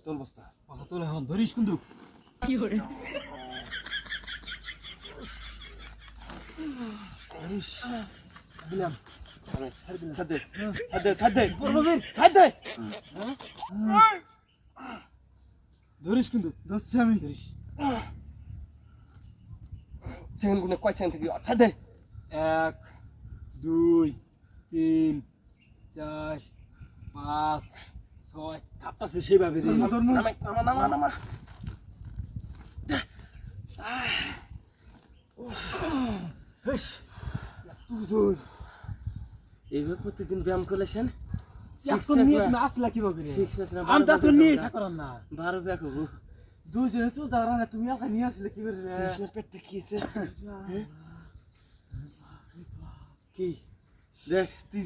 তোর বস্তা বস্তা তোলে হন ধরিস কিন্তু কি করে দিলাম সাদে সাদে সাদে পড়বে সাদে ধরিস কিন্তু ধরছি আমি ধরিস সেকেন্ড গুনে কয় সেকেন্ড থাকি সাদে 1 2 3 4 5 6 কাঁপতাছে সেইভাবে রে নামা নামা নামা তুই এইভাবে প্রতিদিন ব্যায়াম করলেছেন এখন নিয়ে তুমি আসলা কিভাবে রে Six pack না, আমটা তো 12 নিয়ে pack থাকরাম না 12 ব্যাক হবো দুজনে তো দাঁড়া না তুমি আমাকে নিয়ে আসলে কিভাবে রে কৃষ্ণ পেটে খেয়েছে কি দেখ তুই